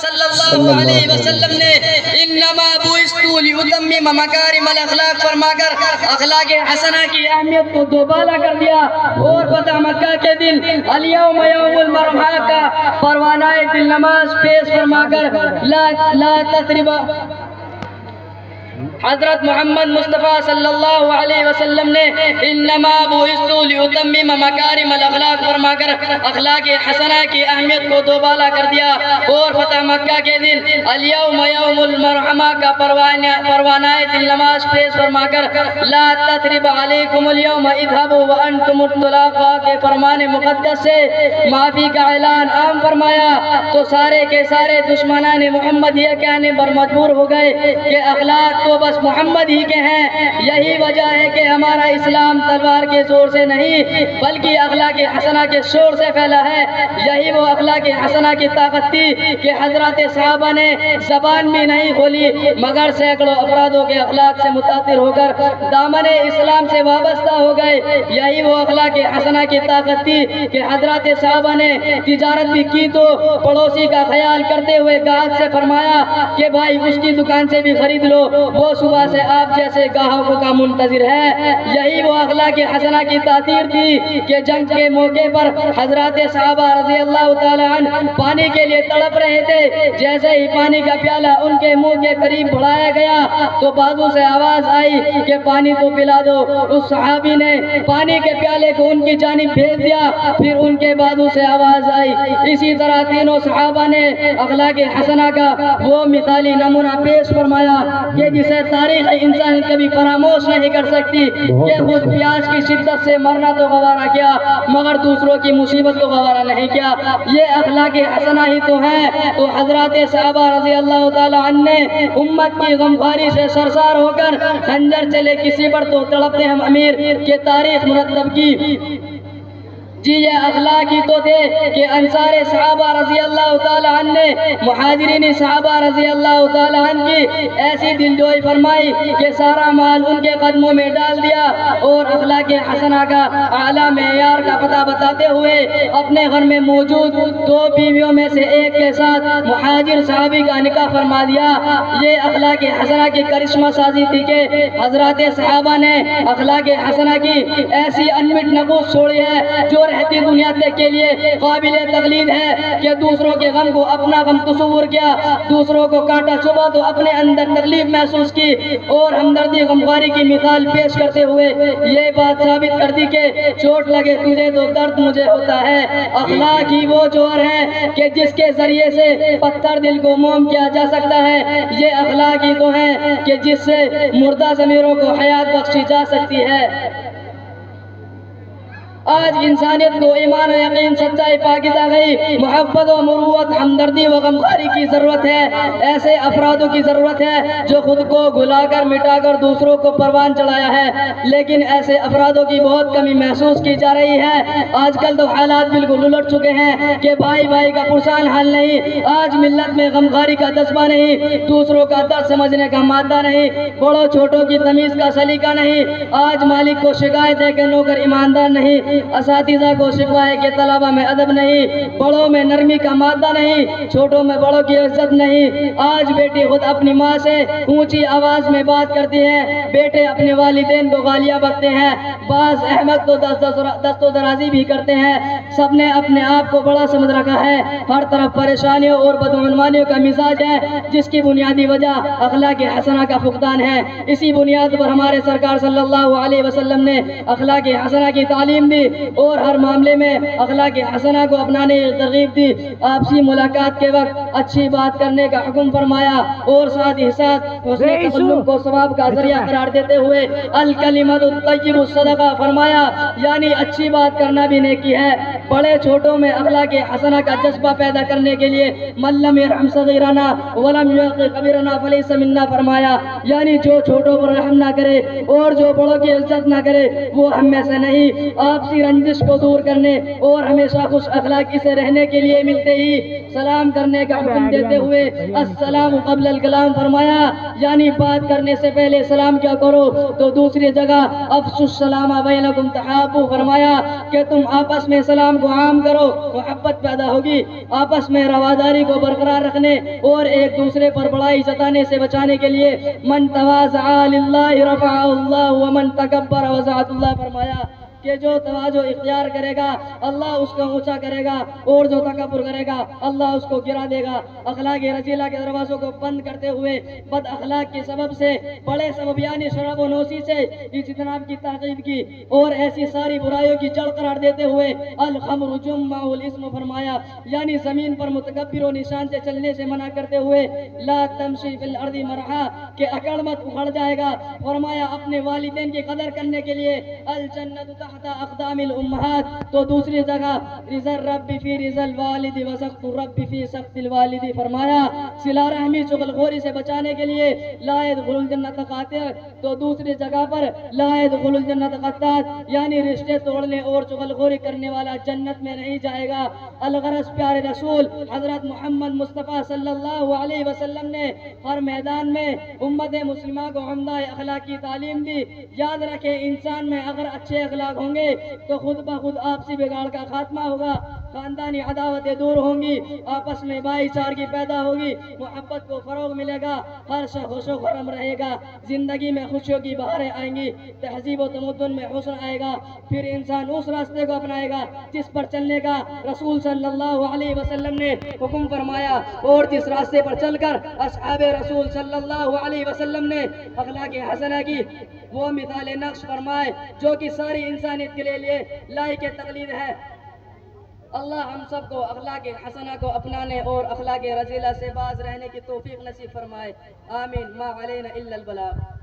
صلی اللہ علیہ وسلم نے انما بعثت لاتمم مکارم الاخلاق فرما کر اخلاق حسنہ کی اہمیت کو دوبالا کر دیا اور فتح مکہ کے دن الیوم یوم المرحمہ کا پروانہ دل نماز پیش فرما کر لا تثرب حضرت محمد مصطفیٰ صلی اللہ علیہ وسلم نے انما بعثت لاتمم مکارم الاخلاق فرما کر اخلاق حسنہ کی اہمیت کو دوبالا کر دیا اور فتح مکہ کے دن الیوم یوم المرحمہ کا پروانہ دل نماز پیش فرما کر لا تثرب علیکم اليوم اذهبوا وانتم الطلقاء کے فرمان مقدس سے معافی کا اعلان عام فرمایا تو سارے کے سارے دشمنان محمد یہ کہنے پر مجبور ہو گئے کہ اخلاق تو بس محمد ہی کے ہیں. یہی وجہ ہے کہ ہمارا اسلام تلوار کے زور سے نہیں بلکہ اخلاق حسنہ کے شور سے پھیلا ہے. یہی وہ اخلاق حسنہ کی طاقت تھی کہ حضرات صحابہ نے زبان بھی نہیں کھولی مگر سینکڑوں افرادوں کے اخلاق سے متاثر ہو کر دامن اسلام سے وابستہ ہو گئے. یہی وہ اخلاق حسنہ کی طاقت تھی کہ حضرات صحابہ نے تجارت بھی کی تو پڑوسی کا خیال کرتے ہوئے گاہک سے فرمایا کہ بھائی اس کی دکان سے بھی خرید لو، وہ صبح سے آپ جیسے گاہکوں کا منتظر ہے. یہی وہ اخلاق حسنہ کی تاثیر تھی کہ جنگ کے موقع پر حضرات صحابہ رضی اللہ تعالی عنہ پانی کے لیے تڑپ رہے تھے. جیسے ہی پانی کا پیالہ ان کے منہ کے قریب بڑھایا گیا تو بازو سے آواز آئی کہ پانی تو پلا دو. اس صحابی نے پانی کے پیالے کو ان کی جانب بھیج دیا، پھر ان کے بازو سے آواز آئی. اسی طرح تینوں صحابہ نے اخلاق حسنہ کا وہ مثالی نمونہ پیش فرمایا کہ جسے تاریخ انسان کبھی فراموش نہیں کر سکتی کہ خود پیاس کی شدت سے مرنا تو گوارا کیا مگر دوسروں کی مصیبت کو گوارا نہیں کیا. یہ اخلاق حسنہ ہی تو ہے. تو حضرات صحابہ رضی اللہ تعالی عنہ نے امت کی غمخواری سے سرشار ہو کر خنجر چلے کسی پر تو تڑپتے ہم امیر کے تاریخ مرتب کی. جی یہ اخلاق ہی تو تھے کہ انصار صحابہ رضی اللہ تعالی عنہ نے مہاجرین صحابہ رضی اللہ تعالی عنہ کی ایسی دلجوئی فرمائی کہ سارا مال ان کے قدموں میں ڈال دیا اور اخلاق حسنہ کا اعلیٰ معیار کا پتہ بتاتے ہوئے اپنے گھر میں موجود 2 بیویوں میں سے ایک کے ساتھ مہاجر صحابی کا نکاح فرما دیا. یہ اخلاق حسنہ کی کرشمہ سازی تھی کہ حضرات صحابہ نے اخلاق حسنہ کی ایسی انمٹ نقوش چھوڑی ہے جو رہتی دنیا تک کے لیے قابل تقلید ہے کہ دوسروں کے غم کو اپنا غم تصور کیا، دوسروں کو کاٹا چبھا تو اپنے اندر تکلیف محسوس کی اور ہمدردی غمخواری کی مثال پیش کرتے ہوئے یہ بات ثابت کر دی کہ چوٹ لگے تجھے تو درد مجھے ہوتا ہے. اخلاق ہی وہ جوہر ہے کہ جس کے ذریعے سے پتھر دل کو موم کیا جا سکتا ہے. یہ اخلاق ہی تو ہے کہ جس سے مردہ ضمیروں کو حیات بخشی جا سکتی ہے. آج انسانیت کو ایمان و یقین سچائی پاکیزہ گئی محبت و مروت ہمدردی و غمخواری کی ضرورت ہے. ایسے افرادوں کی ضرورت ہے جو خود کو گھلا کر مٹا کر دوسروں کو پروان چڑھایا ہے، لیکن ایسے افرادوں کی بہت کمی محسوس کی جا رہی ہے. آج کل تو حالات بالکل الٹ چکے ہیں کہ بھائی بھائی کا پرسان حال نہیں. آج ملت میں غمخواری کا جذبہ نہیں، دوسروں کا درد سمجھنے کا مادہ نہیں، بڑوں چھوٹوں کی تمیز کا سلیقہ نہیں. آج مالک کو شکایت ہے کہ نوکر ایماندار نہیں، اساتذہ کو شکوہ ہے کہ طلبہ میں ادب نہیں، بڑوں میں نرمی کا مادہ نہیں، چھوٹوں میں بڑوں کی عزت نہیں. آج بیٹی خود اپنی ماں سے اونچی آواز میں بات کرتی ہے، بیٹے اپنے والدین کو گالیاں بکتے ہیں، بعض احمق تو دست و درازی بھی کرتے ہیں. سب نے اپنے آپ کو بڑا سمجھ رکھا ہے. ہر طرف پریشانیوں اور بدعنوانیوں کا مزاج ہے جس کی بنیادی وجہ اخلاق حسنہ کا فقدان ہے. اسی بنیاد پر ہمارے سرکار صلی اللہ علیہ وسلم نے اخلاق حسنہ کی تعلیم دی اور ہر معاملے میں اخلاق حسنہ کو اپنانے کی ترغیب دی. آپسی ملاقات کے وقت اچھی بات کرنے کا حکم فرمایا اور ساتھ ہی ساتھ حسن تکلم کو ثواب کا ذریعہ قرار دیتے ہوئے الکلمۃ الطیب الصدقہ فرمایا، یعنی اچھی بات کرنا بھی نیکی ہے. بڑے چھوٹوں میں اخلاق حسنہ کا جذبہ پیدا کرنے کے لیے من لم یرحم صغیرنا ولم یعق کبیرنا فلیس منا فرمایا، یعنی جو چھوٹوں پر رحم نہ کرے اور جو بڑوں کی عزت نہ کرے وہ ہم میں سے نہیں. آپ آپسی رنجش کو دور کرنے اور ہمیشہ خوش اخلاقی سے رہنے کے لیے ملتے ہی سلام کرنے کا حکم دیتے ہوئے السلام قبل الکلام فرمایا، یعنی بات کرنے سے پہلے سلام کیا کرو۔ تو دوسری جگہ افشوا السلام بینکم تحابوا فرمایا کہ تم آپس میں سلام کو عام کرو، محبت پیدا ہوگی۔ آپس میں رواداری کو برقرار رکھنے اور ایک دوسرے پر بڑائی جتانے سے بچانے کے لیے من تواضع للہ رفعہ اللہ ومن تکبر وضعہ اللہ فرمایا کہ جو تواضع اختیار کرے گا اللہ اس کو اونچا کرے گا، اور جو تکبر کرے گا اللہ اس کو گرا دے گا۔ اخلاق رذیلہ کے دروازوں کو بند کرتے ہوئے بد اخلاق کے سبب سے، بڑے سبب یعنی شراب و نوشی سے اجتناب کی تاکید کی، اور ایسی ساری برائیوں کی جڑ قرار دیتے ہوئے الخمر جمع الاسم فرمایا، یعنی زمین پر متکبر و نشان سے چلنے سے منع کرتے ہوئے لا تمشی فی الارض مرحا کہ اکڑ مت اکھڑ جائے گا۔ فرمایا اپنے والدین کی قدر کرنے کے لیے الجنت تحت اقدام الامہات۔ تو دوسری جگہ رضا الرب فی رضا الوالد وسخط الرب فی سخط الوالد فرمایا صلہ رحمی چغل خوری سے بچانے کے لیے لا يدخل الجنت قاطع۔ تو دوسری جگہ پر لا يدخل الجنت قطاع، یعنی رشتے توڑنے اور چغل خوری کرنے والا جنت میں نہیں جائے گا۔ الغرض پیارے رسول حضرت محمد مصطفیٰ صلی اللہ علیہ وسلم نے ہر میدان میں امت مسلمہ کو عمدہ اخلاق کی تعلیم دی۔ یاد رکھیں انسان میں اگر اچھے اخلاق ہوں گے تو خود بخود آپسی بگاڑ کا خاتمہ ہوگا، خاندانی عداوتیں دور ہوں گی، آپس میں بھائی چارگی پیدا ہوگی، محبت کو فروغ ملے گا، ہر شخص خوش و خرم رہے گا، زندگی میں خوشیوں کی بہاریں آئیں گی، تہذیب و تمدن میں حسن آئے گا۔ پھر انسان اس راستے کو اپنائے گا جس پر چلنے کا رسول صلی اللہ علیہ وسلم نے حکم فرمایا، اور جس راستے پر چل کر اصحاب رسول صلی اللہ علیہ وسلم نے اخلاق حسنہ کی وہ مثال نقش فرمائے جو کہ ساری انسانیت کے لیے لائق تقلید ہے۔ اللہ ہم سب کو اخلاق حسنہ کو اپنانے اور اخلاق رذیلہ سے باز رہنے کی توفیق نصیب فرمائے، آمین۔ ما علینا الا البلاغ۔